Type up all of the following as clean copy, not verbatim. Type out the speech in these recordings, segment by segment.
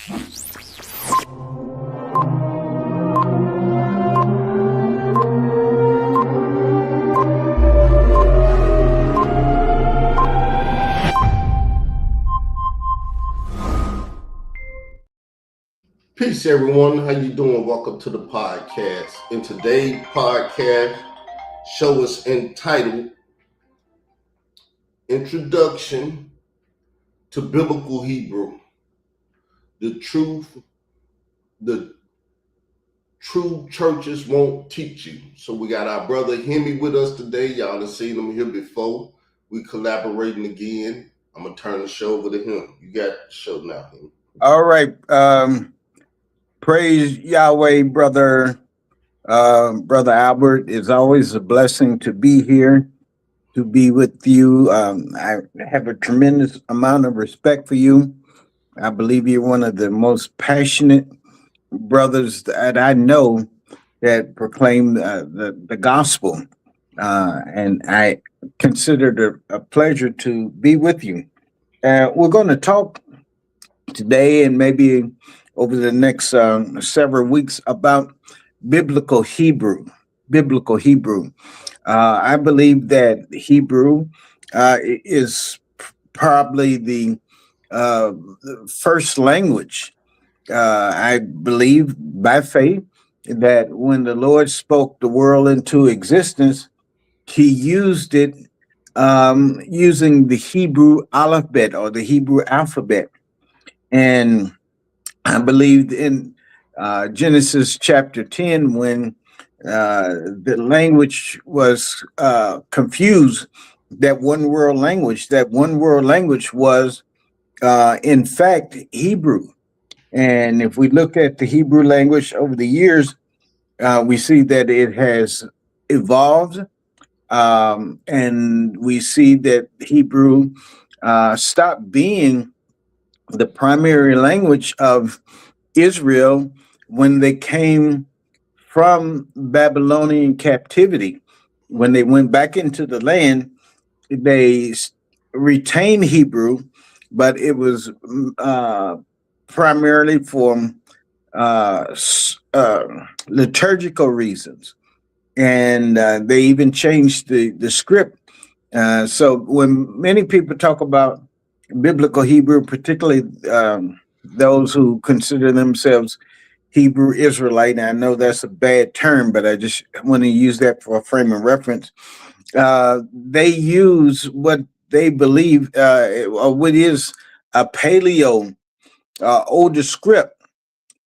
Peace, everyone. How you doing? Welcome to the podcast. In today's podcast, show is entitled Introduction to Biblical Hebrew. The true churches won't teach you. So we got our brother Hemi with us today. Y'all have seen him here before. We collaborating again. I'm gonna turn the show over to him. You got the show now, Hemi. All right. Praise Yahweh, brother Albert. It's always a blessing to be here, to be with you. I have a tremendous amount of respect for you. I believe you're one of the most passionate brothers that I know that proclaim the gospel. And I consider it a pleasure to be with you. We're going to talk today and maybe over the next several weeks about biblical Hebrew. Biblical Hebrew. I believe that Hebrew is probably the first language. I believe by faith that when the Lord spoke the world into existence, he used it using the Hebrew alphabet or the Hebrew alphabet. And I believe in Genesis chapter 10, when the language was confused, that one world language was, in fact, Hebrew. And if we look at the Hebrew language over the years, we see that it has evolved. And we see that Hebrew stopped being the primary language of Israel when they came from Babylonian captivity. When they went back into the land, they retained Hebrew, but it was primarily for liturgical reasons. And they even changed the script. So when many people talk about biblical Hebrew, particularly those who consider themselves Hebrew Israelite, and I know that's a bad term, but I just want to use that for a frame of reference. They use what they believe, or what is a paleo older script.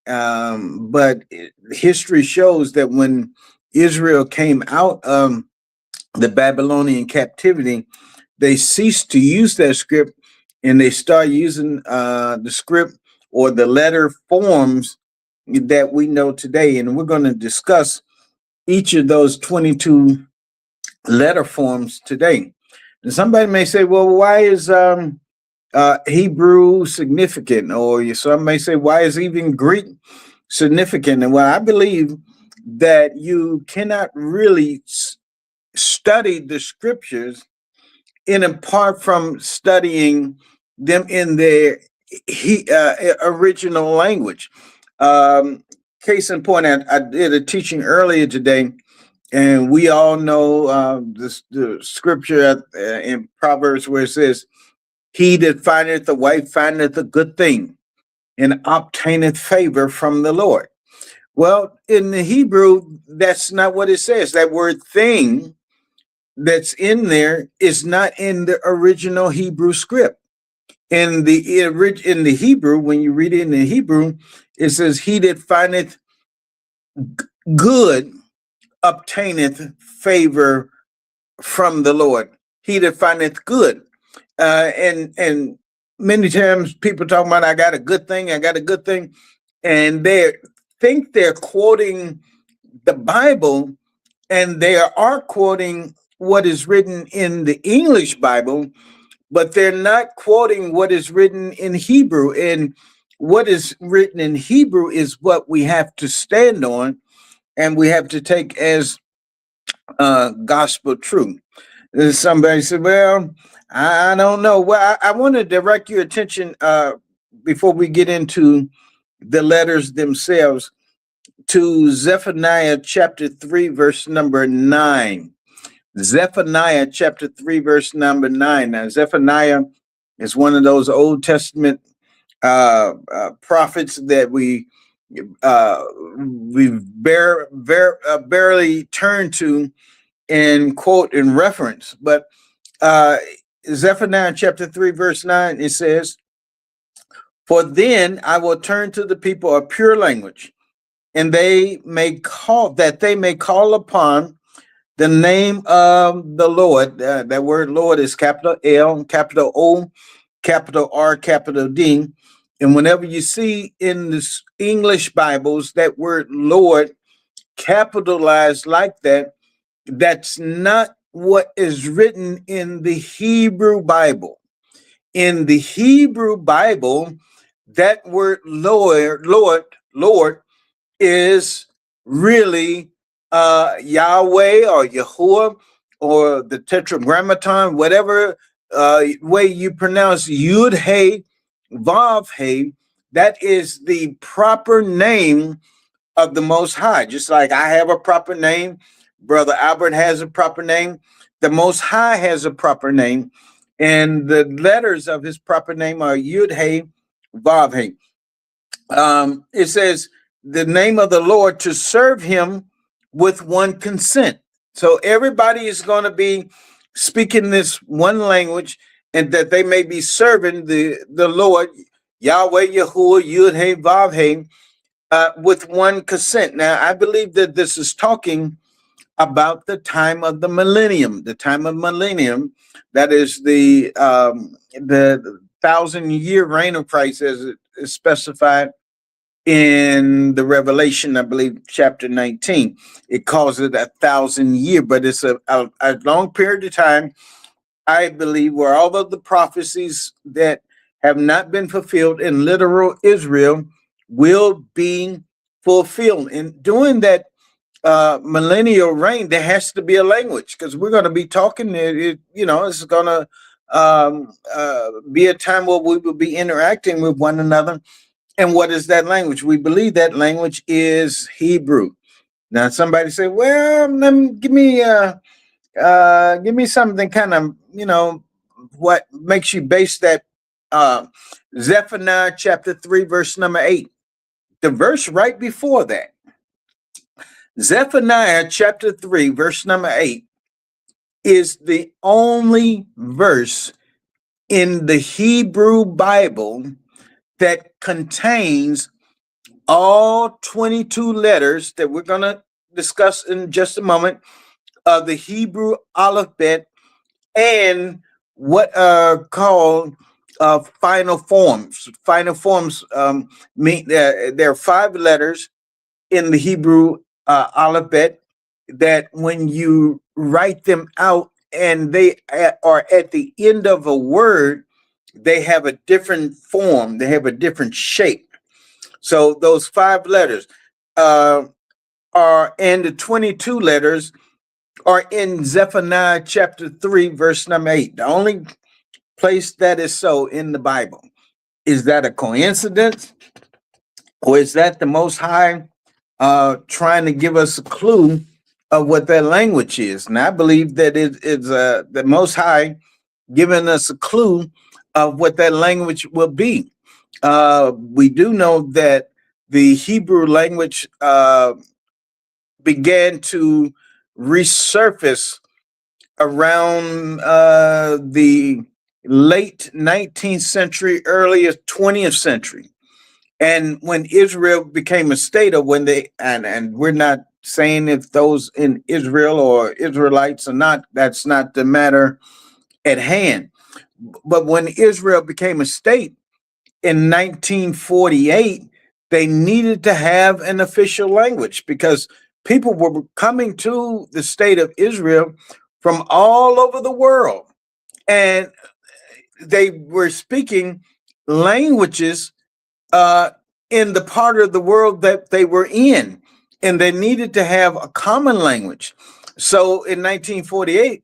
But history shows that when Israel came out of the Babylonian captivity, they ceased to use that script, and they start using the script or the letter forms that we know today. And we're going to discuss each of those 22 letter forms today. And somebody may say, well, why is Hebrew significant? Or some may say, why is even Greek significant? And well, I believe that you cannot really study the scriptures apart from studying them in their original language. Case in point, I did a teaching earlier today, and we all know the scripture in Proverbs where it says, "He that findeth a wife findeth a good thing, and obtaineth favor from the Lord." Well, in the Hebrew, that's not what it says. That word "thing" that's in there is not in the original Hebrew script. In the Hebrew, when you read it in the Hebrew, it says, "He that findeth good obtaineth favor from the Lord." He that findeth good, and many times people talk about, I got a good thing, and they think they're quoting the Bible, and they are quoting what is written in the English Bible, but they're not quoting what is written in Hebrew. And what is written in Hebrew is what we have to stand on, and we have to take as gospel truth. Somebody said, well, I don't know. Well, I want to direct your attention before we get into the letters themselves to Zephaniah chapter 3, verse number 9. Zephaniah chapter 3, verse number 9. Now, Zephaniah is one of those Old Testament prophets that we barely turn to and quote in reference. But Zephaniah chapter 3, verse 9, it says, "For then I will turn to the people a pure language, and they may call upon the name of the Lord." That word Lord is capital L, capital O, capital R, capital D. And whenever you see in the English Bibles that word Lord capitalized like that, that's not what is written in the Hebrew Bible. In the Hebrew Bible, that word Lord is really Yahweh or Yahuwah or the Tetragrammaton, whatever way you pronounce Yud Hey Vav Hey. That is the proper name of the Most High. Just like I have a proper name, Brother Albert has a proper name, the Most High has a proper name, and the letters of his proper name are Yud Hey Vav Hey. It says the name of the Lord, to serve him with one consent. So everybody is going to be speaking this one language, and that they may be serving the Lord, Yahweh, Yahuwah, Yud Hey Vav Hey, with one consent. Now, I believe that this is talking about the time of the millennium. The time of millennium, that is the 1,000-year reign of Christ, as it is specified in the Revelation, I believe, chapter 19. It calls it 1,000-year, but it's a long period of time, I believe, where all of the prophecies that have not been fulfilled in literal Israel will be fulfilled. And during that millennial reign, there has to be a language, because we're going to be talking. It's going to be a time where we will be interacting with one another. And what is that language? We believe that language is Hebrew. Now, somebody say, "Well, give me something kind of, what makes you base that?" Zephaniah chapter 3, verse number 8. The verse right before that, Zephaniah chapter 3, verse number 8, is the only verse in the Hebrew Bible that contains all 22 letters that we're going to discuss in just a moment of the Hebrew alphabet, and what are called final forms. Final forms mean there are 5 letters in the Hebrew alphabet that when you write them out and they are at the end of a word, they have a different form, they have a different shape. So those 5 letters are, and the 22 letters are in Zephaniah chapter 3, verse number 8. The only place that is so in the Bible. Is that a coincidence? Or is that the Most High trying to give us a clue of what that language is? And I believe that it is the Most High giving us a clue of what that language will be. We do know that the Hebrew language began to resurface around the late 19th century, early 20th century. And when Israel became a state, or when they, and we're not saying if those in Israel or Israelites or not, that's not the matter at hand. But when Israel became a state in 1948, they needed to have an official language, because people were coming to the state of Israel from all over the world, and they were speaking languages in the part of the world that they were in, and they needed to have a common language. So in 1948,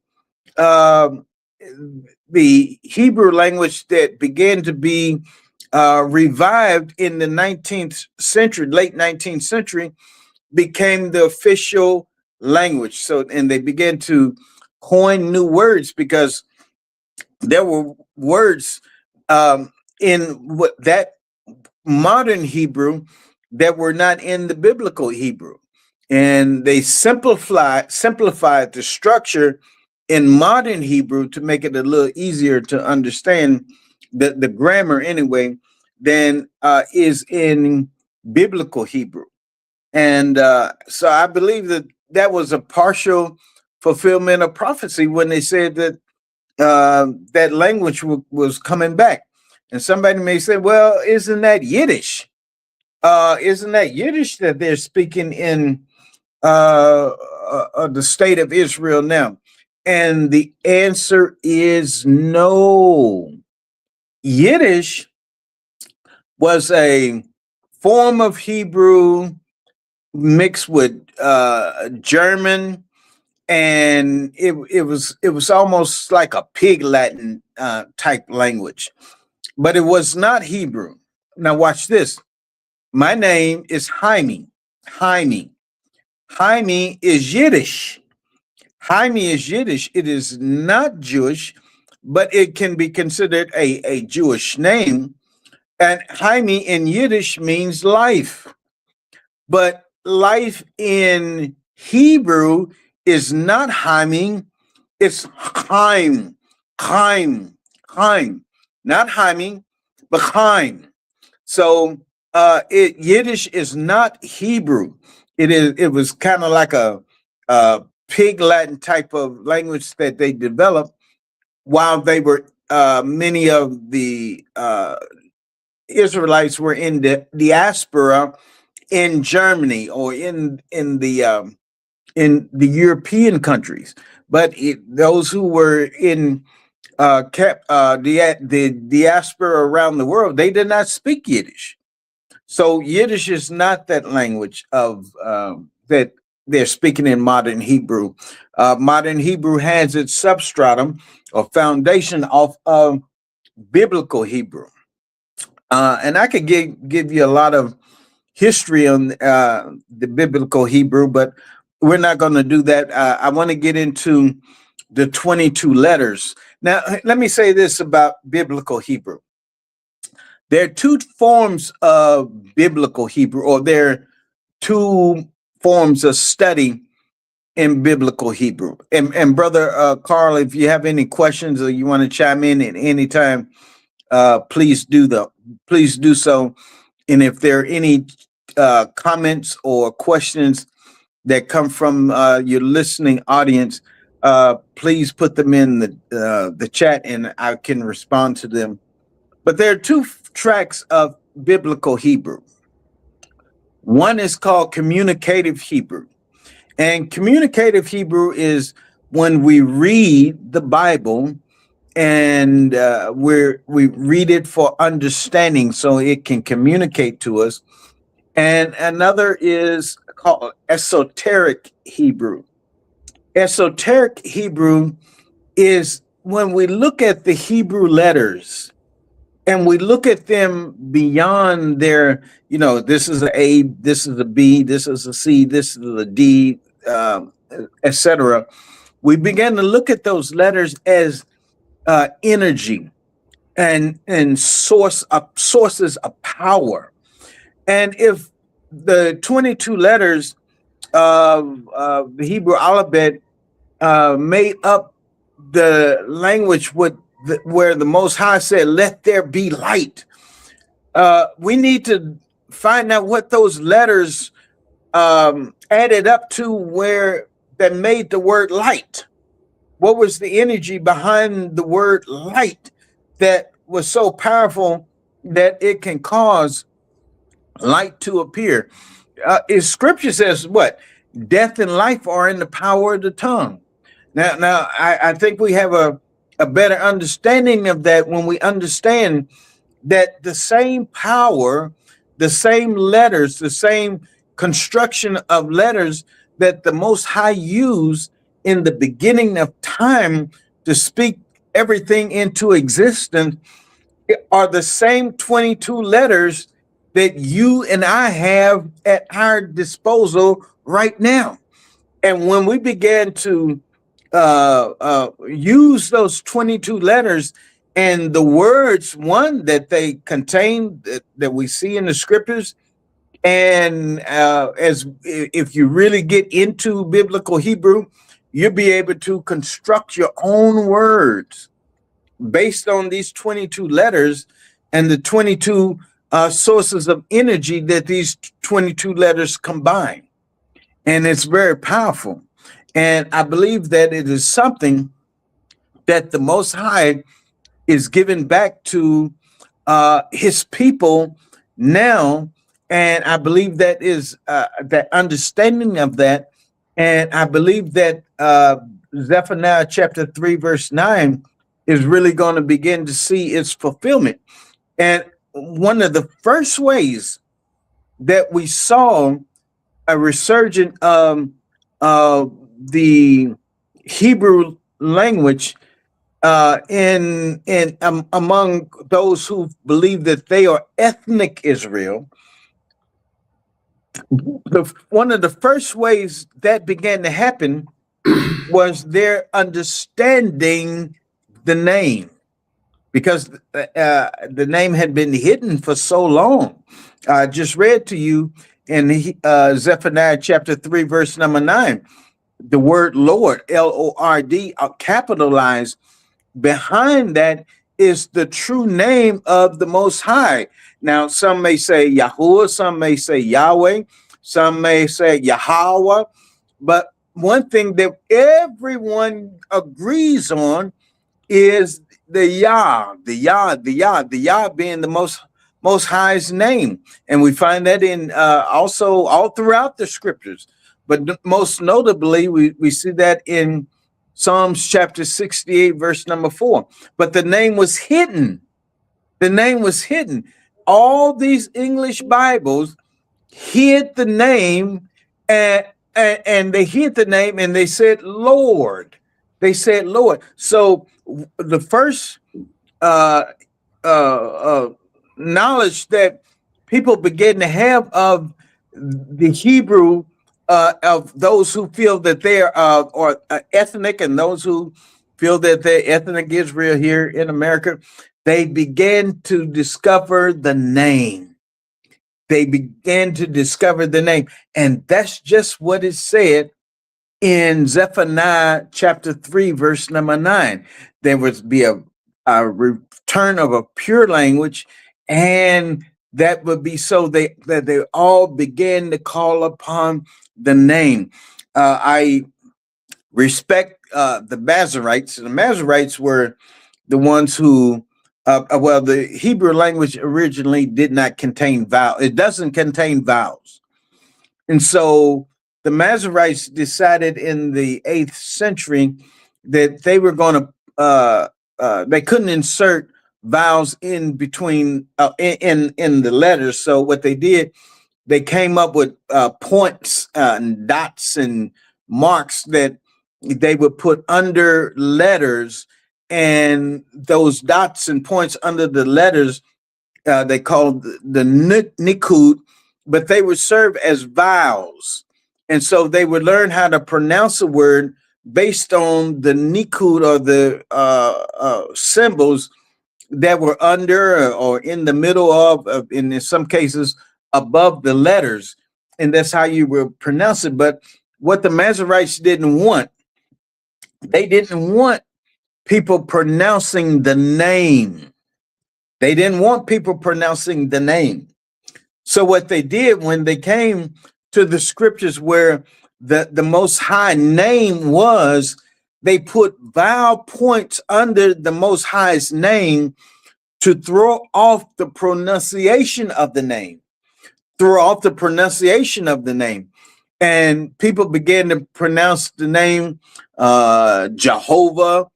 the Hebrew language that began to be revived in the 19th century, late 19th century, became the official language. So, and they began to coin new words because there were words in what that modern Hebrew that were not in the biblical Hebrew, and they simplified the structure in modern Hebrew to make it a little easier to understand the grammar anyway than is in biblical Hebrew. And so I believe that that was a partial fulfillment of prophecy when they said that that language was coming back. And somebody may say, well, isn't that Yiddish? Isn't that Yiddish that they're speaking in the state of Israel now? And the answer is no. Yiddish was a form of Hebrew mixed with German, and it was almost like a pig Latin type language, but it was not Hebrew. Now watch this. My name is Jaime. Jaime is Yiddish. Jaime is Yiddish. It is not Jewish, but it can be considered a Jewish name. And Jaime in Yiddish means life. But life in Hebrew is not Jaime, it's Chaim. Chaim. Not Jaime, but Chaim. So Yiddish is not Hebrew. It was kind of like a pig Latin type of language that they developed while they were many of the Israelites were in the diaspora in Germany or in the European countries. But those who were in the diaspora around the world, they did not speak Yiddish. So Yiddish is not that language of that they're speaking in modern Hebrew. Modern Hebrew has its substratum or foundation of biblical Hebrew. And I could give you a lot of history on the biblical Hebrew, but we're not going to do that. I want to get into the 22 letters. Now, let me say this about biblical Hebrew. There are two forms of biblical Hebrew, or there are two forms of study in biblical Hebrew. And Brother Carl, if you have any questions or you want to chime in at any time, please do so. And if there are any comments or questions that come from your listening audience, please put them in the chat and I can respond to them. But there are two tracks of biblical Hebrew. One is called communicative Hebrew. And communicative Hebrew is when we read the Bible and we read it for understanding so it can communicate to us. And another is called esoteric Hebrew. Esoteric Hebrew is when we look at the Hebrew letters and we look at them beyond their, this is an A, this is a B, this is a C, this is a D, etc. We begin to look at those letters as energy and sources of power. And if the 22 letters of the Hebrew alphabet made up the language where the Most High said, "Let there be light," we need to find out what those letters added up to where that made the word light. What was the energy behind the word light that was so powerful that it can cause light to appear? Scripture says what? Death and life are in the power of the tongue. Now I think we have a better understanding of that when we understand that the same power, the same letters, the same construction of letters that the Most High used in the beginning of time to speak everything into existence are the same 22 letters that you and I have at our disposal right now. And when we began to use those 22 letters and the words, one that they contain that we see in the scriptures, and as if you really get into biblical Hebrew, you'll be able to construct your own words based on these 22 letters and the 22 sources of energy that these 22 letters combine. And it's very powerful. And I believe that it is something that the Most High is giving back to his people now. And I believe that is that understanding of that. And I believe that Zephaniah chapter 3, verse 9 is really going to begin to see its fulfillment. And one of the first ways that we saw a resurgence of the Hebrew language among those who believe that they are ethnic Israel. One of the first ways that began to happen was their understanding the name, because the name had been hidden for so long. I just read to you in Zephaniah chapter 3, verse number 9, the word Lord, Lord, capitalized. Behind that is the true name of the Most High. Now, some may say Yahuwah, some may say Yahweh, some may say Yahweh, but one thing that everyone agrees on is the Yah being the most High's name. And we find that in also all throughout the scriptures. But most notably, we see that in Psalms chapter 68, verse number 4. But the name was hidden. The name was hidden. All these English Bibles hid the name, and they hid the name, and they said Lord. They said Lord. So the first knowledge that people begin to have of the Hebrew, of those who feel that they're or ethnic, and those who feel that they're ethnic Israel here in America, they began to discover the name. They began to discover the name. And that's just what is said in Zephaniah chapter 3, verse number 9. There would be a return of a pure language, and that would be so that they all began to call upon the name. I respect the Masoretes. The Masoretes were the ones who, well, the Hebrew language originally did not contain vowels. It doesn't contain vowels. And so the Masoretes decided in the 8th century that they were going to, they couldn't insert vowels in between, in the letters. So what they did, they came up with points and dots and marks that they would put under letters, and those dots and points under the letters, they called the nikud, but they would serve as vowels. And so they would learn how to pronounce a word based on the nikud, or the symbols that were under or in the middle of, and in some cases above the letters. And that's how you would pronounce it. But what the Masoretes didn't want, they didn't want people pronouncing the name. They didn't want people pronouncing the name. So what they did when they came to the scriptures where the Most High name was, they put vowel points under the Most High's name to throw off the pronunciation of the name, And people began to pronounce the name Jehovah,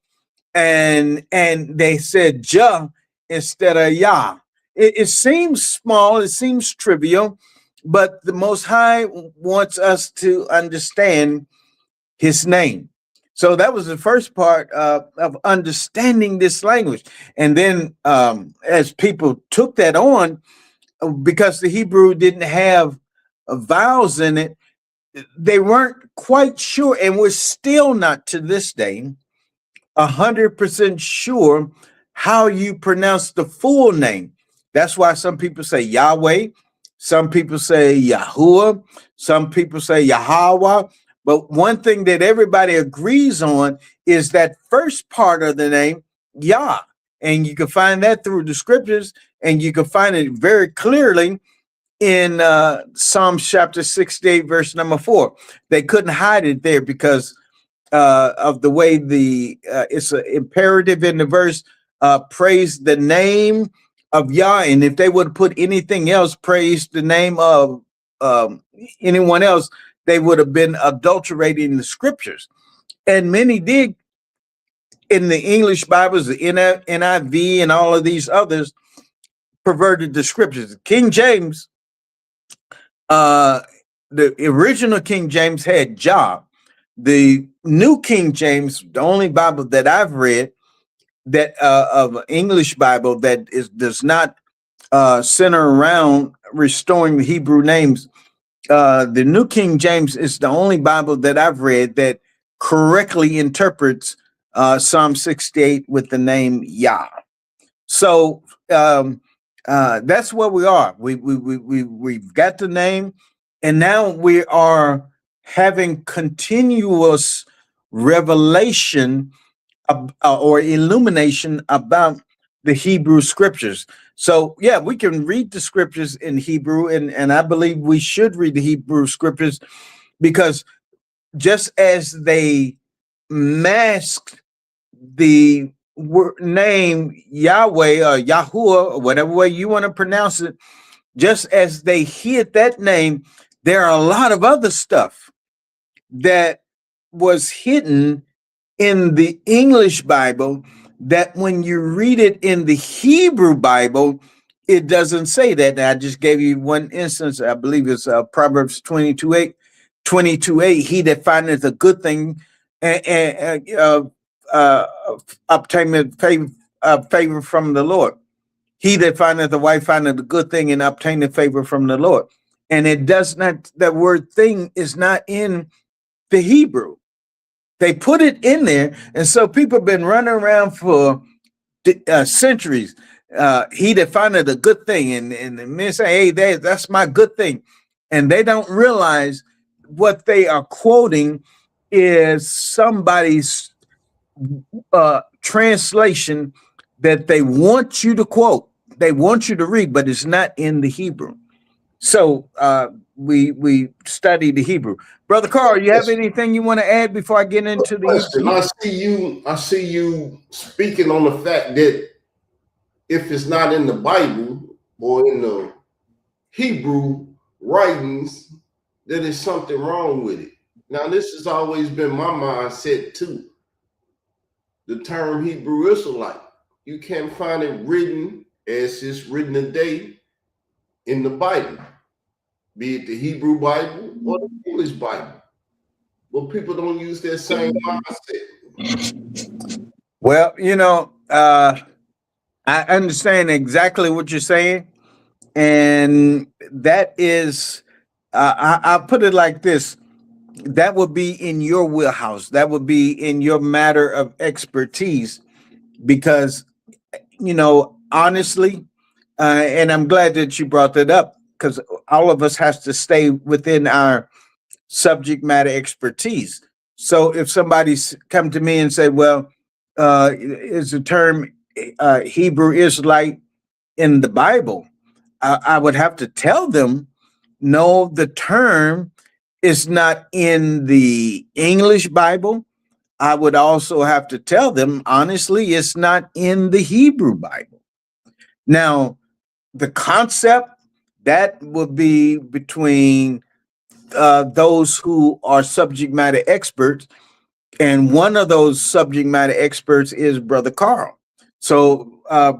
and they said Jah instead of Yah. It seems small, it seems trivial, but the Most High wants us to understand his name. So that was the first part of understanding this language. And then as people took that on, because the Hebrew didn't have vowels in it, they weren't quite sure, and we're still not to this day 100% sure how you pronounce the full name. That's why some people say Yahweh, some people say Yahuwah, some people say Yahweh. But one thing that everybody agrees on is that first part of the name, Yah. And you can find that through the scriptures, and you can find it very clearly in Psalms chapter 68, verse number 4. They couldn't hide it there because of the way it's an imperative in the verse, praise the name of Yah. And if they would have put anything else, praise the name of anyone else, they would have been adulterating the scriptures. And many did in the English Bibles, the NIV and all of these others, perverted the scriptures. King James, the original King James had Jah. The New King James, the only Bible that I've read that of English Bible that does not center around restoring the Hebrew names. The New King James is the only Bible that I've read that correctly interprets Psalm 68 with the name Yah. So that's where we are. We've got the name, and now we are having continuous revelation or illumination about the Hebrew scriptures. So yeah, we can read the scriptures in Hebrew, and I believe we should read the Hebrew scriptures, because just as they masked the name Yahweh or Yahuwah, or whatever way you want to pronounce it, just as they hid that name, there are a lot of other stuff that was hidden in the English Bible that when you read it in the Hebrew Bible, it doesn't say that. And I just gave you one instance. I believe it's Proverbs 22:8. He that findeth a good thing and obtaineth favor from the Lord. He that findeth a wife findeth a good thing and obtaineth favor from the Lord. And it does not, that word thing is not in the Hebrew. They put it in there, and so people have been running around for centuries. He that findeth a good thing, and the men say, "Hey, that's my good thing," and they don't realize what they are quoting is somebody's translation that they want you to quote, they want you to read, but it's not in the Hebrew. So we study the Hebrew. Brother Carl, you have anything you want to add before I get into the question? I see you speaking on the fact that if it's not in the Bible or in the Hebrew writings, that there's something wrong with it. Now, this has always been my mindset too. The term Hebrew Israelite, you can't find it written as it's written today in the Bible, be it the Hebrew Bible or the English Bible. But people don't use that same mindset. Well, I understand exactly what you're saying. And that is, I'll put it like this. That would be in your wheelhouse. That would be in your matter of expertise, because, honestly, and I'm glad that you brought that up, because all of us has to stay within our subject matter expertise. So if somebody's come to me and say, well, is the term Hebrew Israelite in the Bible? I would have to tell them, no, the term is not in the English Bible. I would also have to tell them, honestly, it's not in the Hebrew Bible. Now, the concept, that would be between those who are subject matter experts. And one of those subject matter experts is Brother Carl. So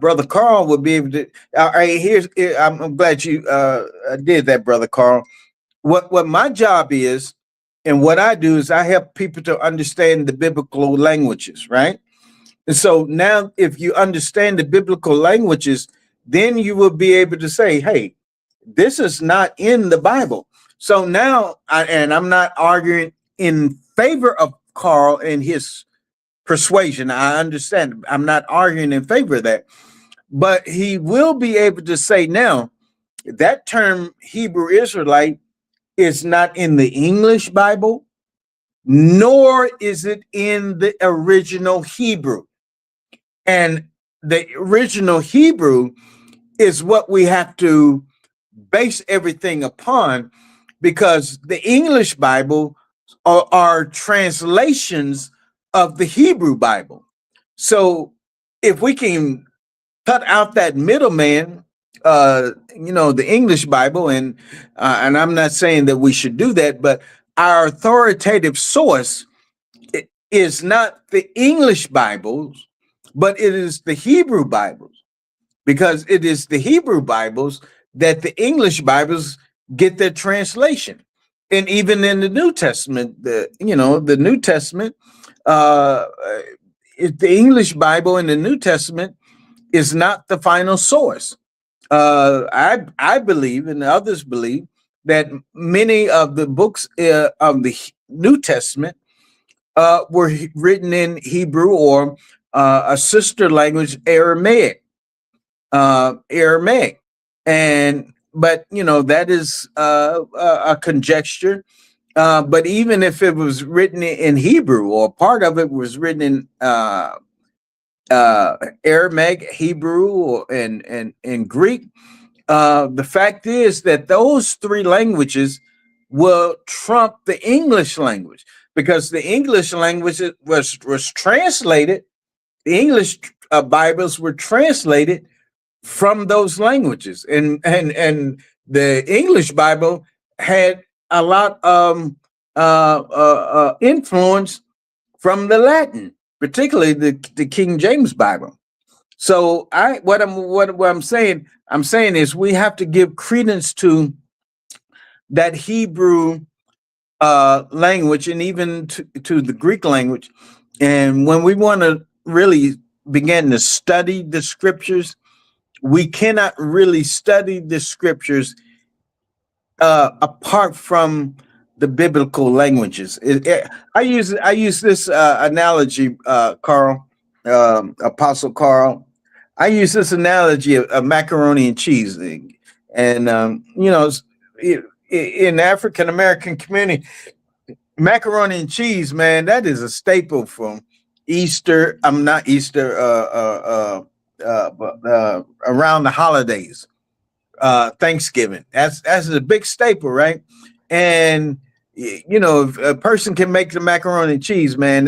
Brother Carl would be able to, I'm glad you did that, Brother Carl. What my job is And what I do is I help people to understand the biblical languages, right? And so now, if you understand the biblical languages, then you will be able to say, hey, this is not in the Bible. So now, and I'm not arguing in favor of Carl and his persuasion. I understand. I'm not arguing in favor of that. But he will be able to say now that term Hebrew Israelite is not in the English Bible, nor is it in the original Hebrew. And the original Hebrew is what we have to base everything upon, because the English Bible are translations of the Hebrew Bible. So if we can cut out that middleman, the English Bible, and I'm not saying that we should do that, but our authoritative source is not the English Bibles, but it is the Hebrew Bibles, because it is the Hebrew Bibles that the English Bibles get their translation. And even in the New Testament, the New Testament, the English Bible in the New Testament is not the final source. I believe, and others believe, that many of the books of the New Testament were written in Hebrew or a sister language, Aramaic. But that is a conjecture. But even if it was written in Hebrew, or part of it was written in Aramaic, Hebrew, and Greek, the fact is that those three languages will trump the English language, because the English language was translated. The English Bibles were translated from those languages, and the English Bible had a lot of influence from the Latin, particularly the King James Bible. So what I'm saying is we have to give credence to that Hebrew language, and even to the Greek language. And when we want to really begin to study the scriptures, we cannot really study the scriptures apart from the biblical languages. I use this analogy, Carl, Apostle Carl. I use this analogy of macaroni and cheese, and in the African American community, macaroni and cheese, man, that is a staple from Easter. I'm not Easter, but around the holidays, Thanksgiving. That's a big staple, right? And if a person can make the macaroni and cheese, man,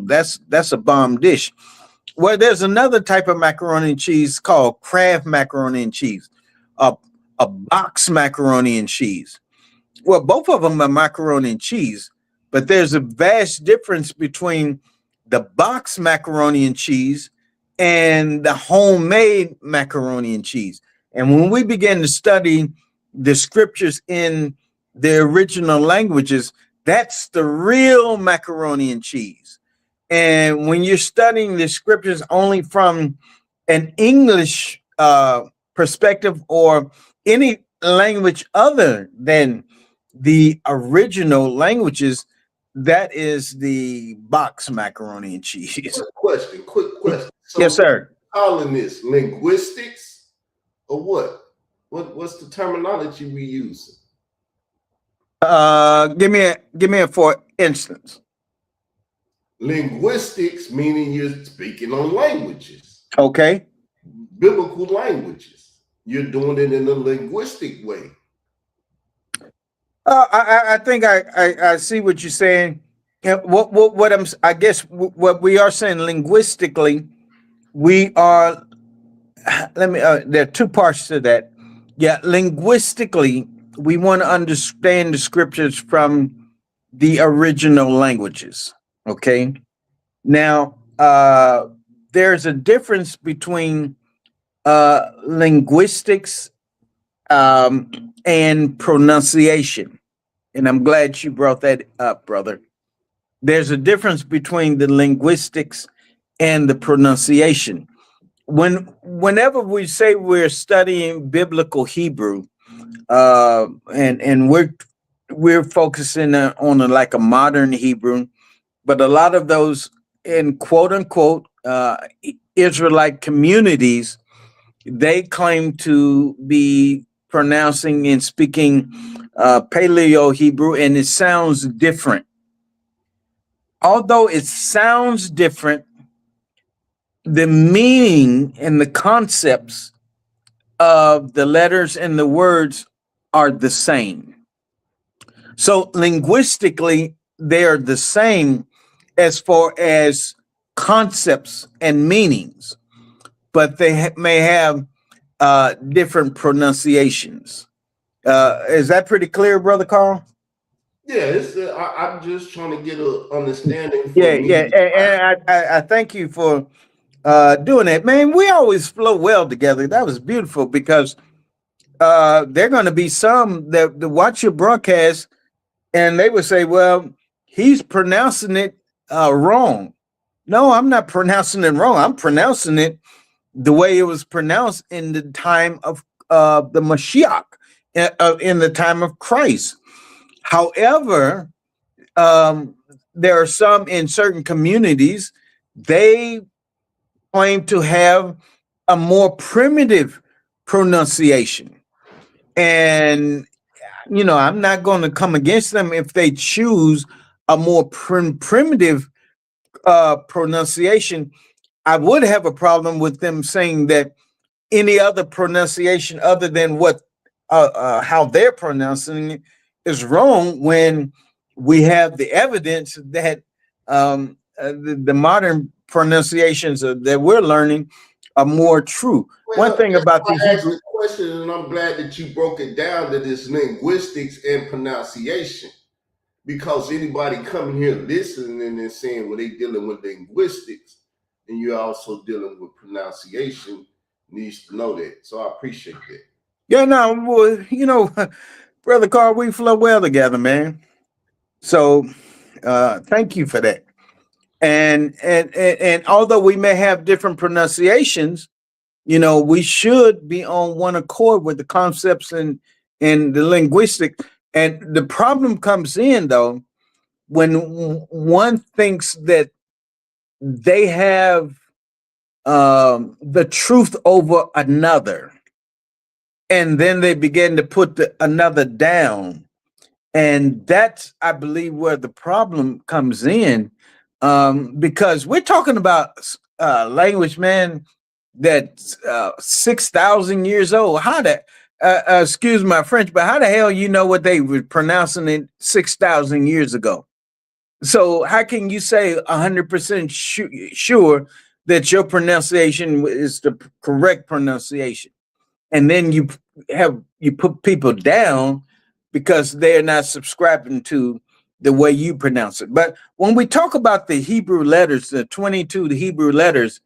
that's a bomb dish. Well, there's another type of macaroni and cheese called Kraft macaroni and cheese, a box macaroni and cheese. Well, both of them are macaroni and cheese, but there's a vast difference between the box macaroni and cheese and the homemade macaroni and cheese. And when we begin to study the scriptures in the original languages, that's the real macaroni and cheese. And when you're studying the scriptures only from an English perspective, or any language other than the original languages, that is the box macaroni and cheese. Quick question. So Yes, sir. Calling this linguistics or what? What's the terminology we use? Give me a for instance. Linguistics, meaning you're speaking on languages. Okay. Biblical languages. You're doing it in a linguistic way. I think I see what you're saying. I guess what we are saying linguistically, we are. There are two parts to that. Yeah, linguistically, we want to understand the scriptures from the original languages. Okay. Now, there's a difference between linguistics and pronunciation. and I'm glad you brought that up, brother. There's a difference between the linguistics and the pronunciation. Whenever we say we're studying biblical Hebrew, and we're focusing on like a modern Hebrew, but a lot of those in quote unquote Israelite communities, they claim to be pronouncing and speaking Paleo Hebrew, and it sounds different. Although it sounds different, the meaning and the concepts of the letters and the words are the same. So linguistically, they are the same as far as concepts and meanings, but they may have different pronunciations. Is that pretty clear, Brother Carl? Yeah, I'm just trying to get an understanding. Yeah. And I thank you for doing that, man. We always flow well together. That was beautiful because there are going to be some that watch your broadcast and they would say, well, he's pronouncing it wrong. No, I'm not pronouncing it wrong. I'm pronouncing it the way it was pronounced in the time of the Mashiach, in the time of Christ. However, there are some in certain communities, they claim to have a more primitive pronunciation. And, you know, I'm not going to come against them if they choose a more primitive pronunciation. I would have a problem with them saying that any other pronunciation other than what how they're pronouncing it is wrong, when we have the evidence that the modern pronunciations that we're learning are more true. Well, One thing about the Hebrew question, and I'm glad that you broke it down that it's linguistics and pronunciation, because anybody coming here listening and saying, well, they dealing with linguistics, and you're also dealing with pronunciation, needs to know that. So I appreciate that. Yeah, no, well, you know, Brother Carl, we flow well together, man. So thank you for that. And although we may have different pronunciations, you know, we should be on one accord with the concepts and the linguistic. And the problem comes in though when one thinks that they have the truth over another, and then they begin to put another down. And that's, I believe, where the problem comes in, because we're talking about language, man, that's 6,000 years old. How the, excuse my French, but how the hell you know what they were pronouncing it 6,000 years ago? So how can you say 100% sure that your pronunciation is the correct pronunciation? And then you put people down because they're not subscribing to the way you pronounce it. But when we talk about the Hebrew letters, the 22 Hebrew letters,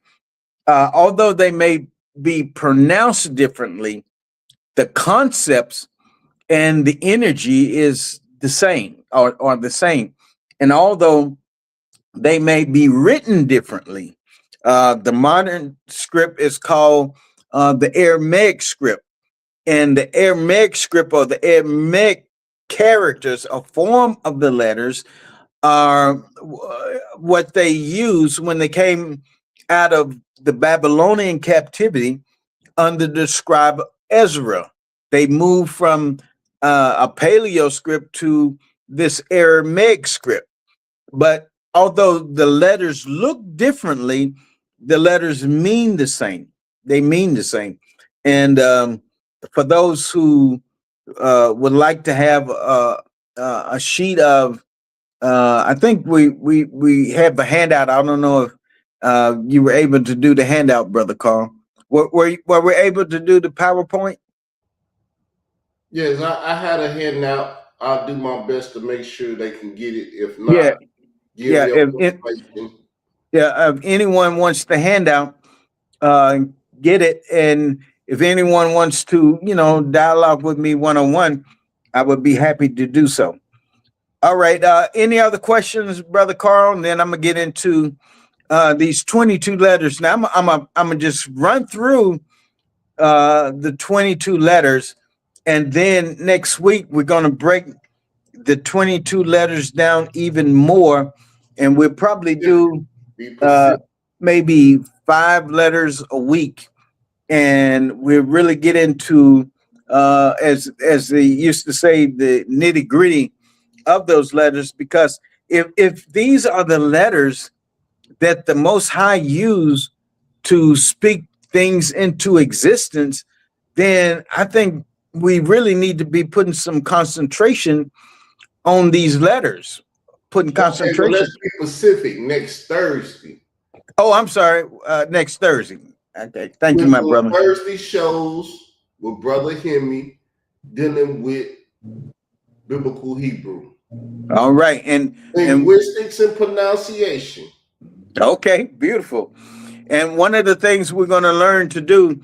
although they may be pronounced differently, the concepts and the energy is the same, or the same. And although they may be written differently, the modern script is called the Aramaic script. And the Aramaic script, or the Aramaic characters, a form of the letters, are what they used when they came out of the Babylonian captivity under the scribe Ezra. They moved from a Paleo script to this Aramaic script. But although the letters look differently, the letters mean the same. They mean the same. And for those who would like to have a sheet of, I think we have a handout. I don't know if you were able to do the handout, Brother Carl. Were we able to do the PowerPoint? Yes, I had a handout. I'll do my best to make sure they can get it. If not, if anyone wants the handout, get it. And if anyone wants to, you know, dialogue with me one-on-one, I would be happy to do so. All right. Any other questions, Brother Carl? And then I'm gonna get into these 22 letters. Now I'm gonna just run through the 22 letters, and then next week we're gonna break the 22 letters down even more, and we'll probably do Be Pacific. maybe 5 letters a week, and we'll really get into as they used to say, the nitty gritty of those letters, because if these are the letters that the Most High used to speak things into existence, then I think we really need to be putting some concentration on these letters, putting Okay, well, concentration. let's be Pacific next Thursday. Oh, I'm sorry. Next Thursday. Okay. Thank you, We're my doing brother. Thursday shows with Brother Hemi dealing with biblical Hebrew, All right. And linguistics and pronunciation. okay, beautiful. And one of the things we're going to learn to do,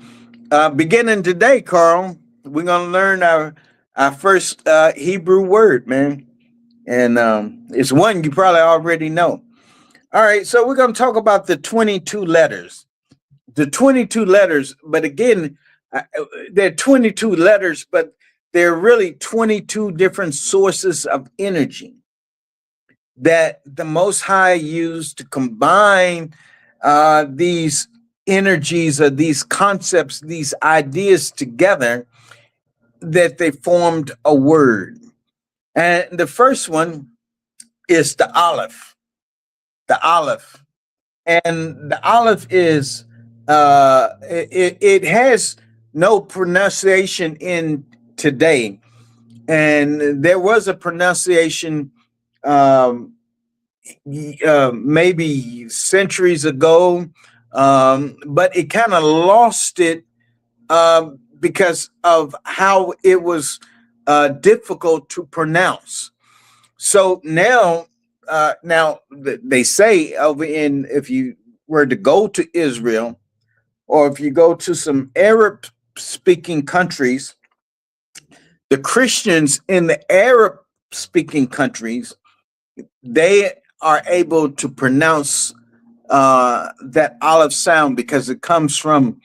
beginning today, Carl, we're going to learn our first Hebrew word, man. And it's one you probably already know. All right, so we're going to talk about the 22 letters. The 22 letters, but again, they're 22 letters, but they're really 22 different sources of energy that the Most High used to combine these energies or these concepts, these ideas together, that they formed a word. And the first one is the Aleph. The Aleph. And the Aleph is, it has no pronunciation in today. And there was a pronunciation maybe centuries ago, but it kind of lost it because of how it was difficult to pronounce. So now they say over in, if you were to go to Israel, or if you go to some Arab speaking countries, the Christians in the Arab speaking countries, they are able to pronounce that Aleph sound, because it comes from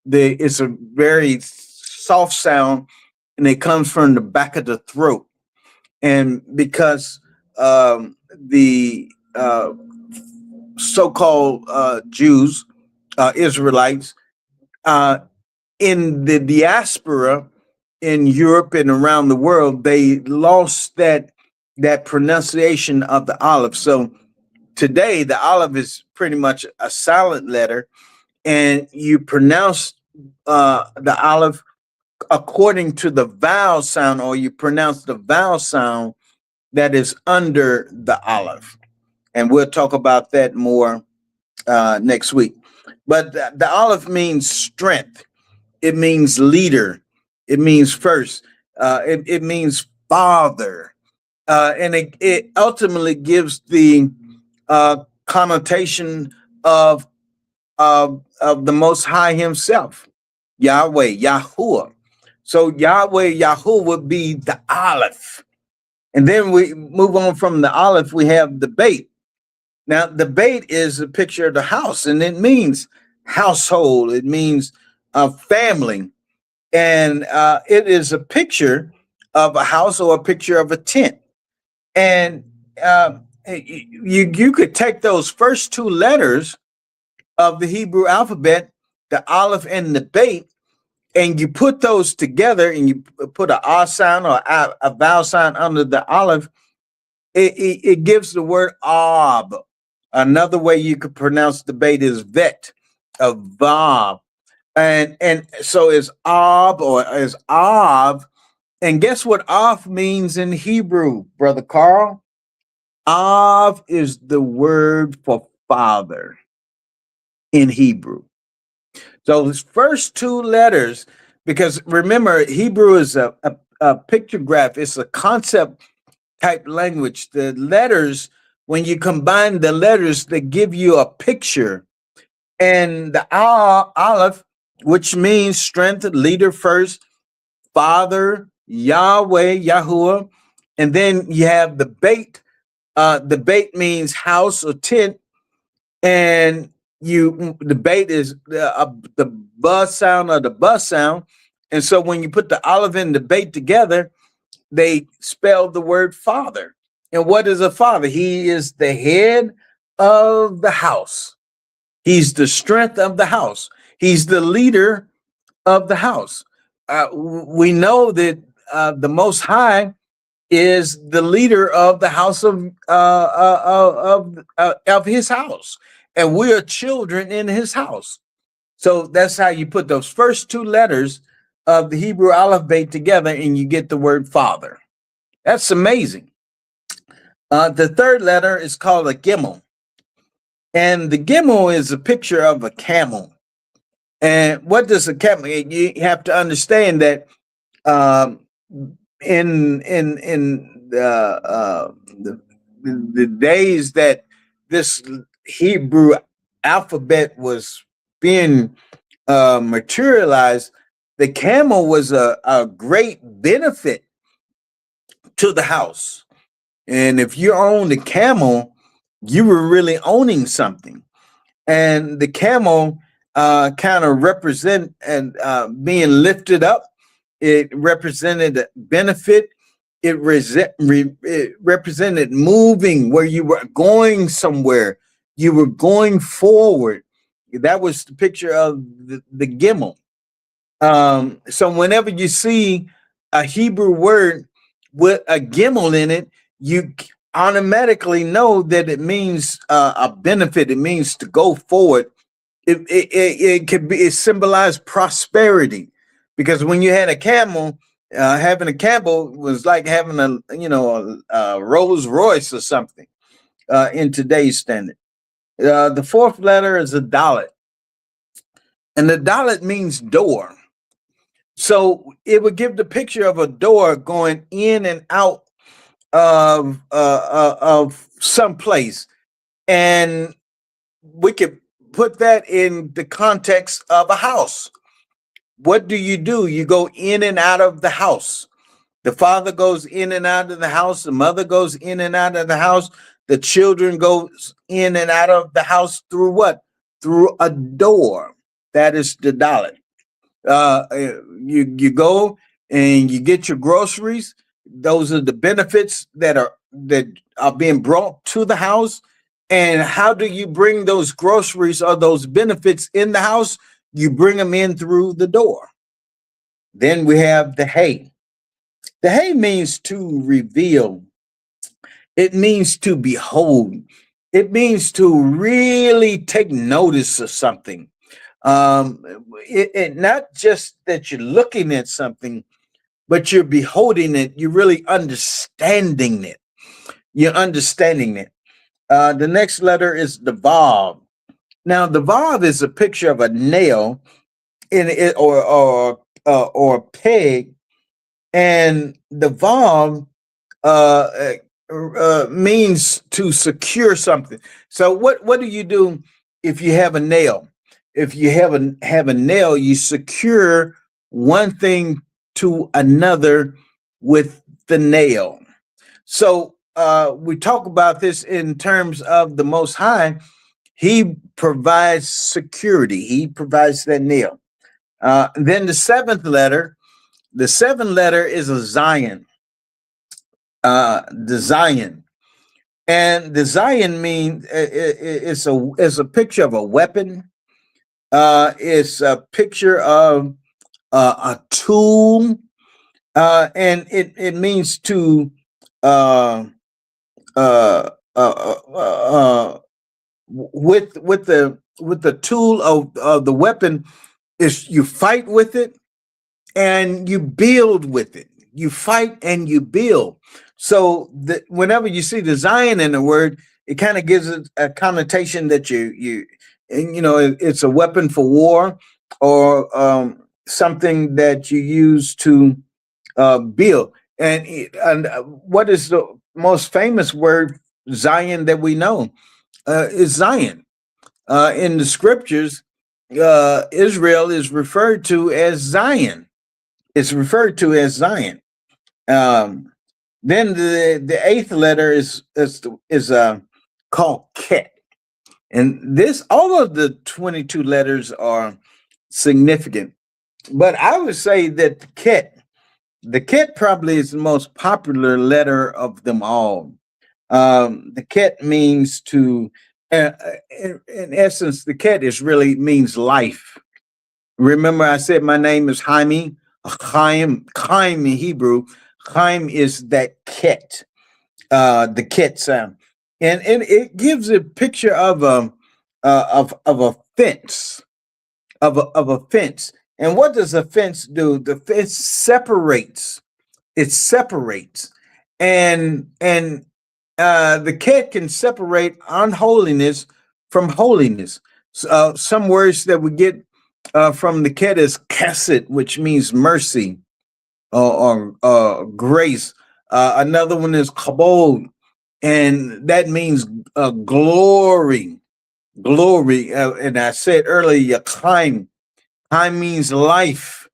it's a very soft sound, and it comes from the back of the throat. And because the so-called Jews, Israelites, in the diaspora in Europe and around the world, they lost that pronunciation of the Aleph. So today, the Aleph is pretty much a silent letter, and you pronounce the Aleph according to the vowel sound, or you pronounce the vowel sound that is under the Aleph. And we'll talk about that more next week. But the Aleph means strength. It means leader. It means first. It means father. And it ultimately gives the connotation of the Most High Himself, Yahweh, Yahuwah. So Yahweh, Yahuwah would be the Aleph. And then we move on from the Aleph, we have the Beit. Now, the Beit is a picture of the house, and it means household. It means family. And it is a picture of a house, or a picture of a tent. And you could take those first 2 letters of the Hebrew alphabet, the Aleph and the Beit, and you put those together, and you put an ah sound or a vowel sound under the Aleph. It gives the word Ab. Another way you could pronounce the Beit is Vet, of Vav. And so is Ab, or is Av. And guess what Av means in Hebrew, Brother Carl? Av is the word for father in Hebrew. So those first 2 letters, because remember, Hebrew is a pictograph. It's a concept type language. The letters, when you combine the letters, they give you a picture. And the Aleph, which means strength, leader first, father, Yahweh, Yahuwah, And then you have the bait. The bait means house or tent, and the bait is the buzz sound or the buzz sound. And so when you put the olive and the bait together, they spell the word father. And what is a father? He is the head of the house. He's the strength of the house. He's the leader of the house. We know that the Most High is the leader of the house of His house, and we are children in His house. So that's how you put those first two letters of the Hebrew alphabet together, and you get the word Father. That's amazing. The third letter is called a gimel, and the gimel is a picture of a camel. And what does a camel? You have to understand that in the days that this Hebrew alphabet was being materialized, the camel was a great benefit to the house. And if you owned a camel, you were really owning something. And the camel kind of represent and being lifted up. It represented a benefit. It represented moving, where you were going somewhere. You were going forward. That was the picture of the gimel. So whenever you see a Hebrew word with a gimel in it, you automatically know that it means a benefit. It means to go forward. It symbolized prosperity, because when you had a camel, having a camel was like having a Rolls Royce or something in today's standard. The fourth letter is a dalet, and the dalet means door. So it would give the picture of a door going in and out of some place, and we could put that in the context of a house. What do? You go in and out of the house. The father goes in and out of the house. The mother goes in and out of the house. The children goes in and out of the house through what? Through a door. That is the dalet. You go and you get your groceries. Those are the benefits that are being brought to the house. And how do you bring those groceries or those benefits in the house? You bring them in through the door. Then we have the hay. The hay means to reveal. It means to behold. It means to really take notice of something. It not just that you're looking at something, but you're beholding it. You're really understanding it. You're understanding it. The next letter is the vav. Now, the vav is a picture of a nail in it, or peg, and the vav means to secure something. So, what do you do if you have a nail? If you have a nail, you secure one thing to another with the nail. So we talk about this in terms of the Most High. He provides security. He provides that nail. Then the seventh letter is a Zion. The Zion. And the Zion means it's a picture of a weapon. It's a picture of a tool, and it means to with the tool of the weapon is you fight with it and you build with it. You fight and you build. So whenever you see the Zion in the word, it kind of gives it a connotation that it's a weapon for war, or something that you use to build. And what is the most famous word, Zion, that we know? Is Zion. In the scriptures, Israel is referred to as Zion. It's referred to as Zion. Then the eighth letter is called Ket. And this, all of the 22 letters are significant. But I would say that the Ket probably is the most popular letter of them all. The Ket means to, in essence, the Ket is really means life. Remember, I said my name is Jaime. Chaim in Hebrew. Chaim is that Ket, the Ket sound, and it gives a picture of a fence, of a fence. And what does a fence do? The fence separates. It separates, and the Ket can separate unholiness from holiness. Some words that we get from the Ket is Chesed, which means mercy or grace. Another one is Kabod, and that means glory. Glory. And I said earlier, Chaim. Chaim means life.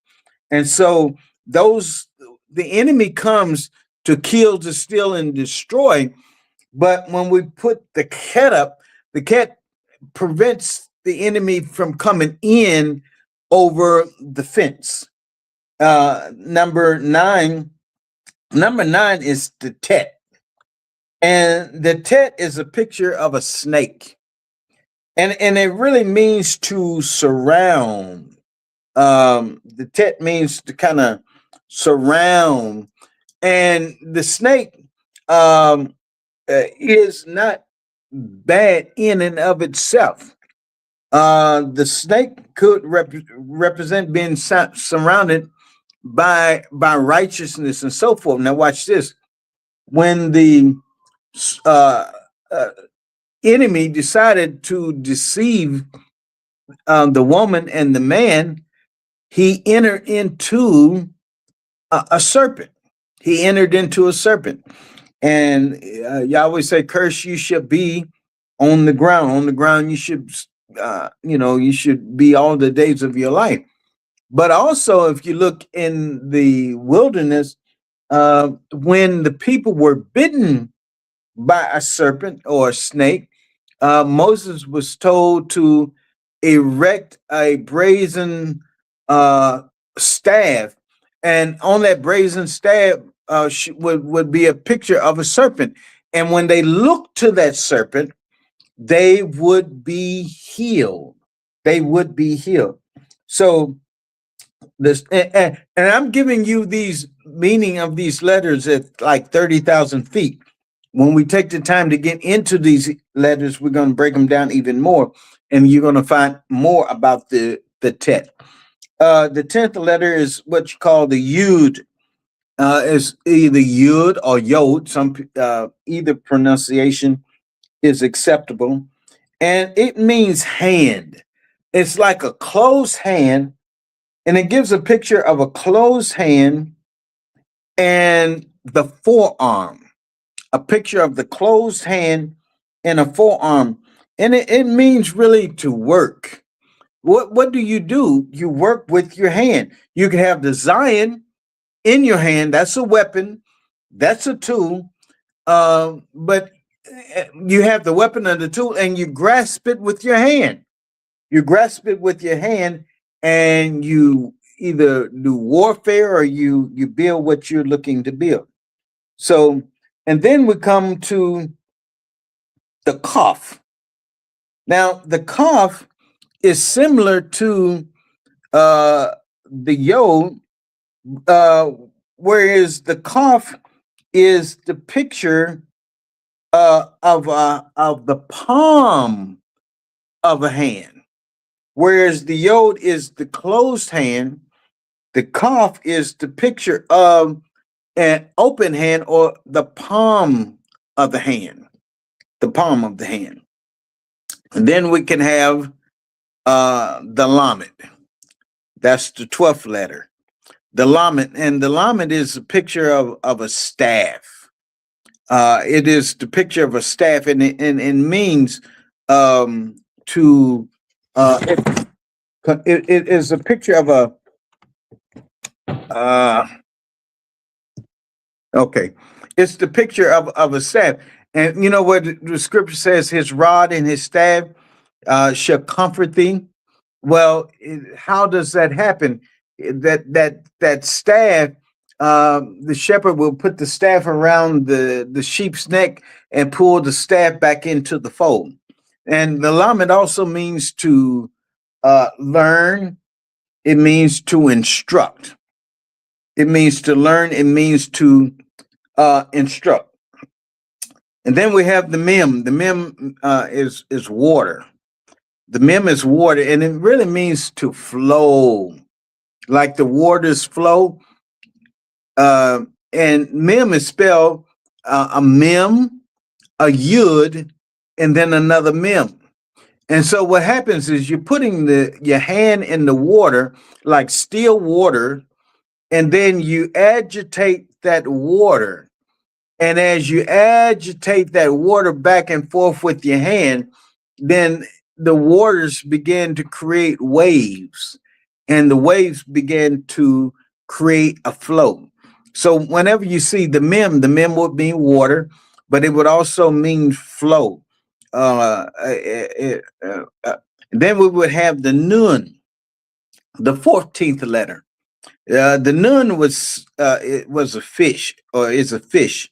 And so the enemy comes to kill, to steal, and destroy. But when we put the Ket up, the Ket prevents the enemy from coming in over the fence. Number nine is the Tet. And the Tet is a picture of a snake. And it really means to surround. The Tet means to kind of surround. And the snake is not bad in and of itself. The snake could represent being surrounded by righteousness and so forth. Now watch this. When the enemy decided to deceive the woman and the man, he entered into a serpent. He entered into a serpent. And Yahweh said, curse you shall be on the ground. On the ground you should, you should be all the days of your life. But also, if you look in the wilderness, when the people were bitten by a serpent or a snake, Moses was told to erect a brazen staff, and on that brazen staff would be a picture of a serpent. And when they looked to that serpent, they would be healed. They would be healed. So this, and I'm giving you these meaning of these letters at like 30,000 feet. When we take the time to get into these letters, we're going to break them down even more, and you're going to find more about the Tet. The 10th letter is what you call the Yud. Is either Yud or Yod. Some either pronunciation is acceptable, and it means hand. It's like a closed hand, and it gives a picture of a closed hand and the forearm. A picture of the closed hand and a forearm. And it means really to work. What do? You work with your hand. You can have the Zion in your hand. That's a weapon. That's a tool. But you have the weapon and the tool, and you grasp it with your hand. You grasp it with your hand, and you either do warfare or you build what you're looking to build. So, and then we come to the Kaf. Now, the Kaf is similar to the Yod, whereas the Kaf is the picture of the palm of a hand, whereas the Yod is the closed hand. The Kaf is the picture of an open hand or the palm of the hand, the palm of the hand. And then we can have the Lamed. That's the 12th letter. The Lamed, and the Lamed is a picture of a staff. It is the picture of a staff, and it means to. It is a picture of a. Okay, It's the picture of a staff. And you know what the scripture says, his rod and his staff shall comfort thee. Well, how does that happen? That staff, the shepherd will put the staff around the sheep's neck and pull the staff back into the fold. And the lamed also means to learn. It means to instruct. It means to learn. It means to instruct. And then we have the mem. The mem is water. The mem is water, and it really means to flow, like the waters flow. And mem is spelled a mem, a yud, and then another mem. And so what happens is you're putting your hand in the water, like still water, and then you agitate that water. And as you agitate that water back and forth with your hand, then the waters begin to create waves, and the waves begin to create a flow. So whenever you see the mem would mean water, but it would also mean flow. Then we would have the nun, the 14th letter. The nun was it was a fish, or is a fish,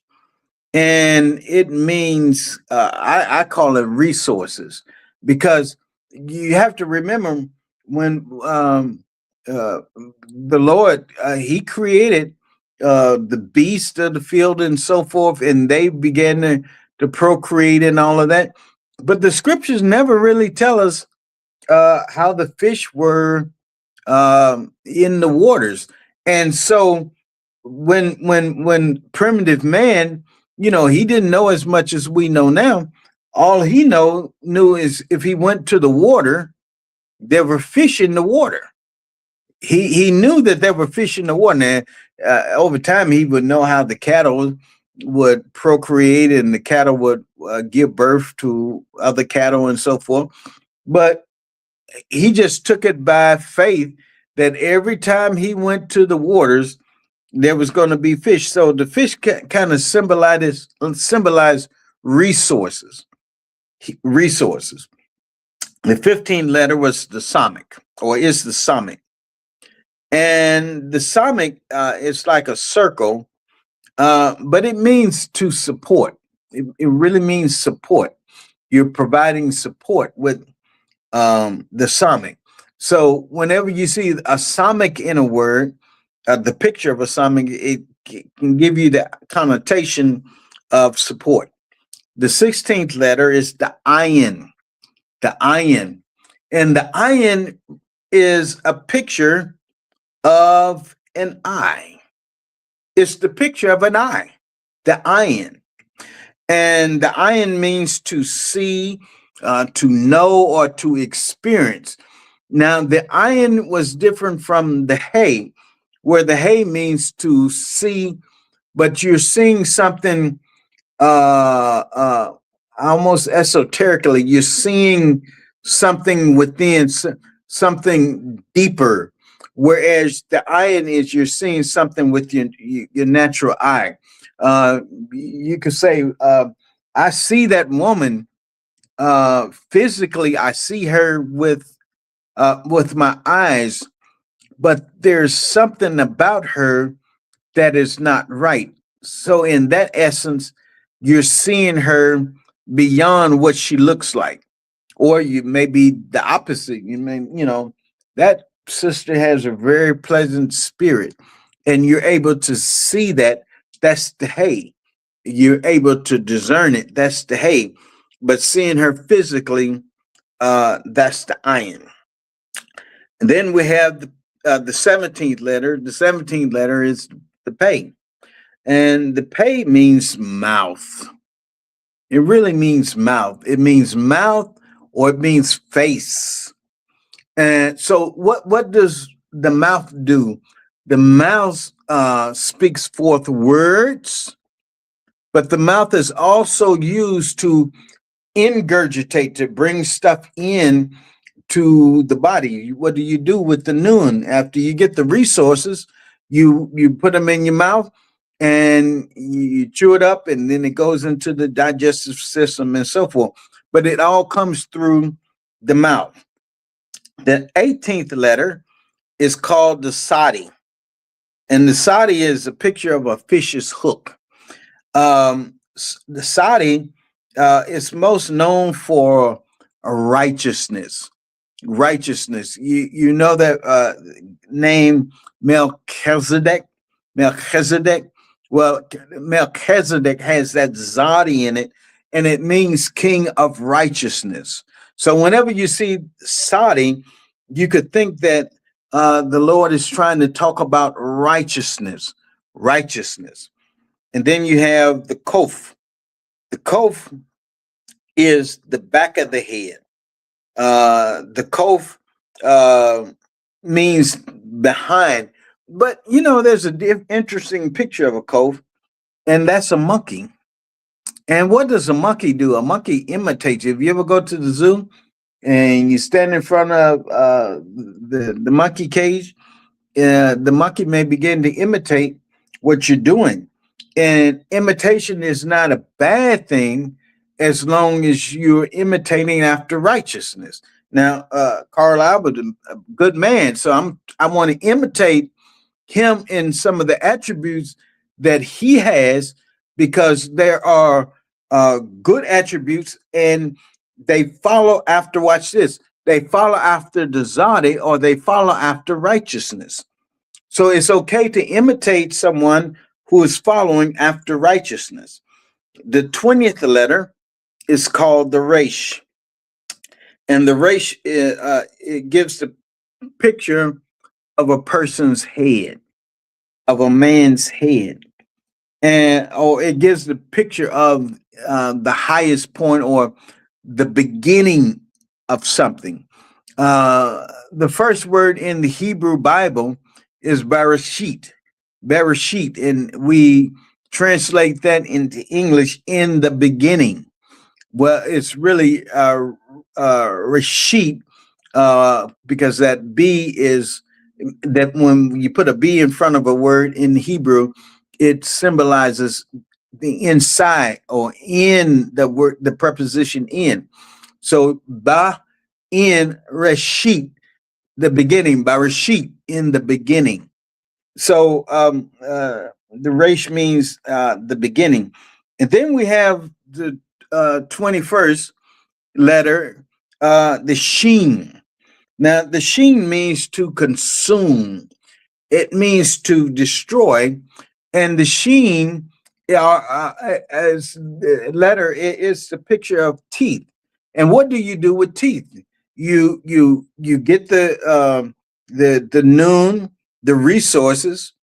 and it means I call it resources, because you have to remember when the Lord he created the beast of the field and so forth, and they began to procreate and all of that. But the scriptures never really tell us how the fish were in the waters. And so when primitive man, you know, he didn't know as much as we know now. All he knew is if he went to the water, there were fish in the water. He knew that there were fish in the water. And over time, he would know how the cattle would procreate, and the cattle would give birth to other cattle and so forth. But he just took it by faith that every time he went to the waters, there was going to be fish. So the fish kind of symbolize resources. Resources. The 15th letter was the Samic, or is the Samic. And the Samic is like a circle, but it means to support. It really means support. You're providing support with the Samic. So whenever you see a Samic in a word, the picture of a Samic, it can give you the connotation of support. The 16th letter is the Ayin. The Ayin. And the Ayin is a picture of an eye. It's the picture of an eye, the Ayin. And the Ayin means to see, to know, or to experience. Now, the Ayin was different from the Hay, where the Hay means to see, but you're seeing something almost esoterically. You're seeing something within, something deeper. Whereas the Ayin is you're seeing something with your natural eye. You could say, I see that woman physically. I see her with my eyes, but there's something about her that is not right. So in that essence, you're seeing her beyond what she looks like, or you may be the opposite. You may, that sister has a very pleasant spirit, and you're able to see that. That's the Hay. You're able to discern it. That's the Hay. But seeing her physically, that's the Ayin. And then we have the 17th letter. The 17th letter is the Pei. And the Pei means mouth. It really means mouth. It means mouth, or it means face. And so what does the mouth do? The mouth speaks forth words, but the mouth is also used to ingurgitate, to bring stuff in to the body. What do you do with the nun? After you get the resources, you put them in your mouth, and you chew it up, and then it goes into the digestive system and so forth. But it all comes through the mouth. The 18th letter is called the sadi, and the sadi is a picture of a fish's hook. The sadi is most known for righteousness. Righteousness. You know that name Melchizedek. Melchizedek. Well, Melchizedek has that zadi in it, and it means king of righteousness. So whenever you see sadi, you could think that the Lord is trying to talk about righteousness, righteousness. And then you have the kof. The kof is the back of the head. The kof means behind. But, you know, there's an interesting picture of a kof, and that's a monkey. And what does a monkey do? A monkey imitates you. If you ever go to the zoo and you stand in front of the monkey cage, the monkey may begin to imitate what you're doing. And imitation is not a bad thing as long as you're imitating after righteousness. Now, Carl Albert, a good man, so I want to imitate him in some of the attributes that he has, because there are good attributes, and they follow after, watch this, they follow after the zadi, or they follow after righteousness. So it's okay to imitate someone who is following after righteousness. The 20th letter is called the resh. And the resh, it gives the picture of a person's head, of a man's head. And it gives the picture of the highest point, or the beginning of something. The first word in the Hebrew Bible is Bereshit. Bereshit, and we translate that into English, in the beginning. Well, it's really Reshit, because that B is, that when you put a B in front of a word in Hebrew, it symbolizes the inside, or in the word, the preposition in. So ba in Reshit, the beginning, Bereshit, in the beginning. So the resh means the beginning. And then we have the 21st letter, the sheen. Now, the sheen means to consume. It means to destroy. And the sheen, as the letter, is the picture of teeth. And what do you do with teeth? You get the noon, the resources,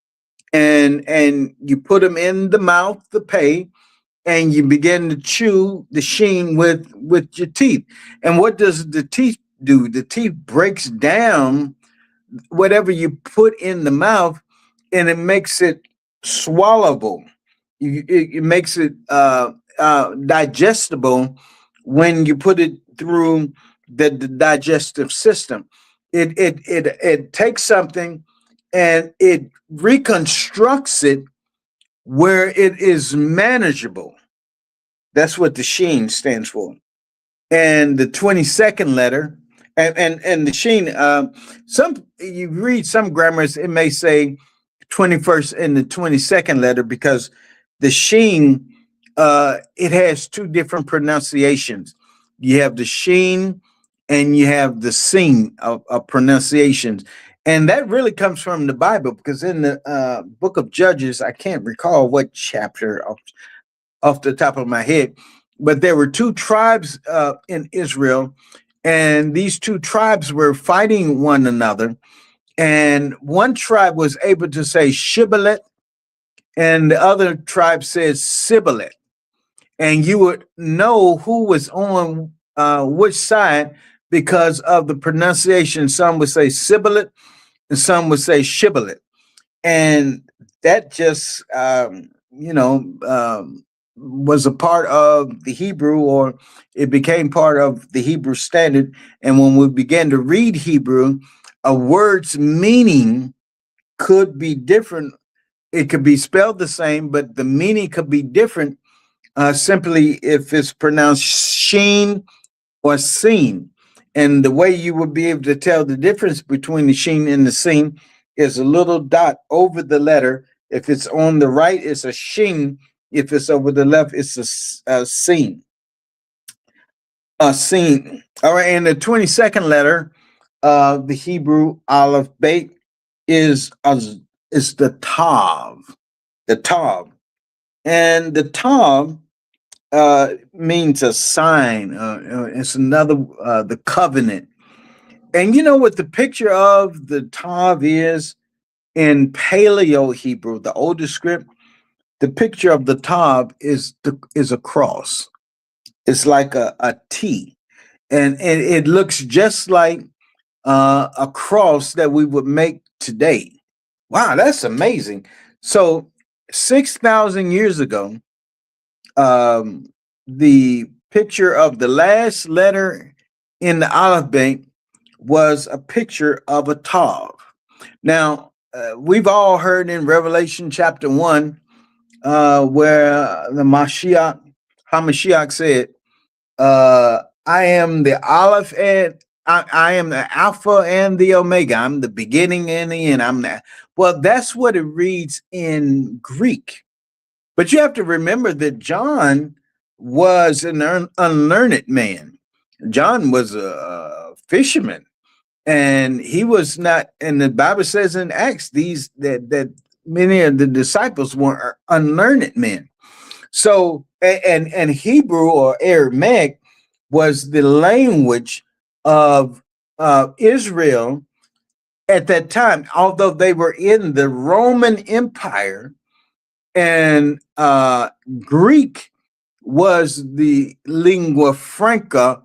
and you put them in the mouth, the pay, and you begin to chew the sheen with your teeth. And what does the teeth do? The teeth breaks down whatever you put in the mouth, and it makes it swallowable. It makes it digestible when you put it through the digestive system. It takes something and it reconstructs it where it is manageable. That's what the sheen stands for. And the 22nd letter, and the sheen, some, you read some grammars, it may say 21st and the 22nd letter, because the sheen, it has two different pronunciations. You have the sheen and you have the seen of pronunciations. And that really comes from the Bible, because in the book of Judges, I can't recall what chapter off the top of my head, but there were two tribes in Israel, and these two tribes were fighting one another. And one tribe was able to say Shibboleth, and the other tribe says Sibboleth. And you would know who was on which side because of the pronunciation. Some would say Sibboleth, and some would say Shibboleth. And that just, was a part of the Hebrew, or it became part of the Hebrew standard. And when we began to read Hebrew, a word's meaning could be different it could be spelled the same, but the meaning could be different simply if it's pronounced sheen or seen. And the way you would be able to tell the difference between the sheen and the seen is a little dot over the letter. If it's on the right, it's a sheen. If it's over the left, it's a seen. A seen. All right, and the 22nd letter of the Hebrew Aleph Bet is the Tav. The Tav. And the Tav means a sign. It's another the covenant. And you know what the picture of the Tav is in Paleo Hebrew, the oldest script? The picture of the Tav is a cross. It's like a T, and it looks just like a cross that we would make today. Wow, that's amazing. So 6,000 years ago, the picture of the last letter in the Aleph Bet was a picture of a Tav. Now, we've all heard in Revelation chapter 1 where the HaMashiach said, I am the Aleph and I am the Alpha and the Omega. I'm the beginning and the end. I'm that. Well, that's what it reads in Greek. But you have to remember that John was an unlearned man. John was a fisherman, and he was not. And the Bible says in Acts that many of the disciples were unlearned men. So, and Hebrew or Aramaic was the language of Israel at that time, although they were in the Roman Empire, and Greek was the lingua franca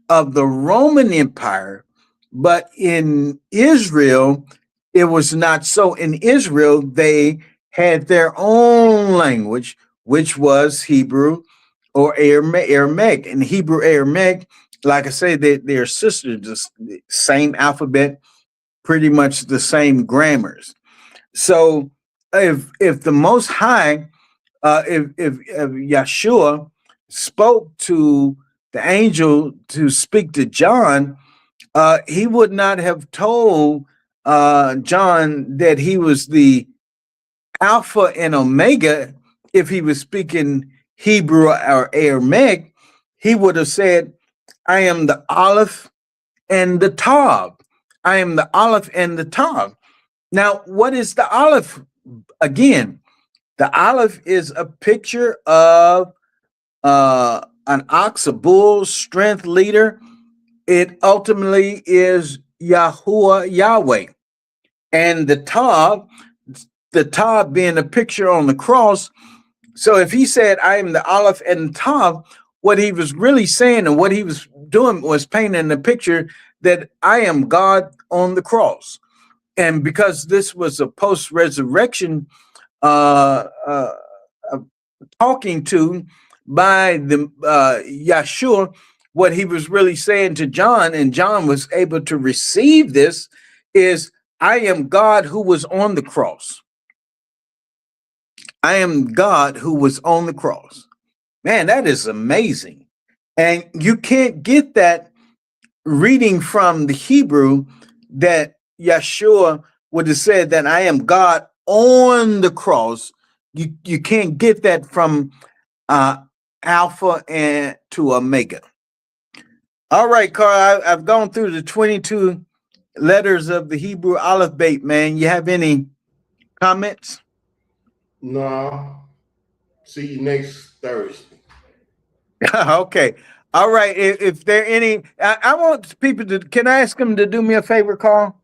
of the Roman Empire, but in Israel, it was not so. In Israel, they had their own language, which was Hebrew or Aramaic. And Hebrew Aramaic, like I say, they're sisters, the same alphabet, pretty much the same grammars. So if the Most High, if Yeshua spoke to the angel to speak to John, he would not have told John that he was the Alpha and Omega. If he was speaking Hebrew or Aramaic, he would have said, I am the Aleph and the Tav. I am the Aleph and the Tav. Now, what is the Aleph? Again, the Aleph is a picture of an ox, a bull, strength leader. It ultimately is Yahuwah, Yahweh. And the Tav being a picture on the cross. So if he said, I am the Aleph and the Tav, what he was really saying and what he was doing was painting the picture that I am God on the cross. And because this was a post-resurrection talking to by the Yeshua, what he was really saying to John, and John was able to receive this, is I am God who was on the cross. I am God who was on the cross. Man, that is amazing. And you can't get that reading from the Hebrew that Yeshua would have said that I am God on the cross. You can't get that from Alpha and to Omega. All right, Carl, I've gone through the 22 letters of the Hebrew Aleph Bet, man. You have any comments? No. See you next Thursday. Okay. All right. If there any, I want people to, can I ask them to do me a favor, Carl?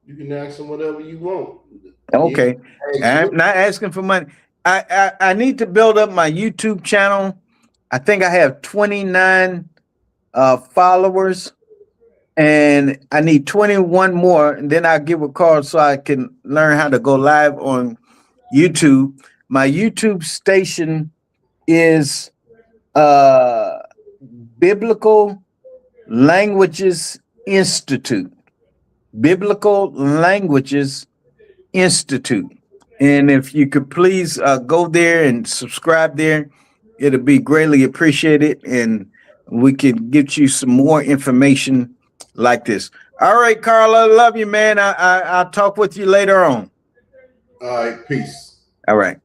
You can ask them whatever you want. Okay. I'm not asking for money. I need to build up my YouTube channel. I think I have 29 followers, and I need 21 more, and then I'll give a call so I can learn how to go live on YouTube. My YouTube station is Biblical Languages Institute. Biblical Languages Institute. And if you could please go there and subscribe there, it'll be greatly appreciated. And we could get you some more information like this. All right, Carl, I love you, man. I'll talk with you later on. All right, peace. All right.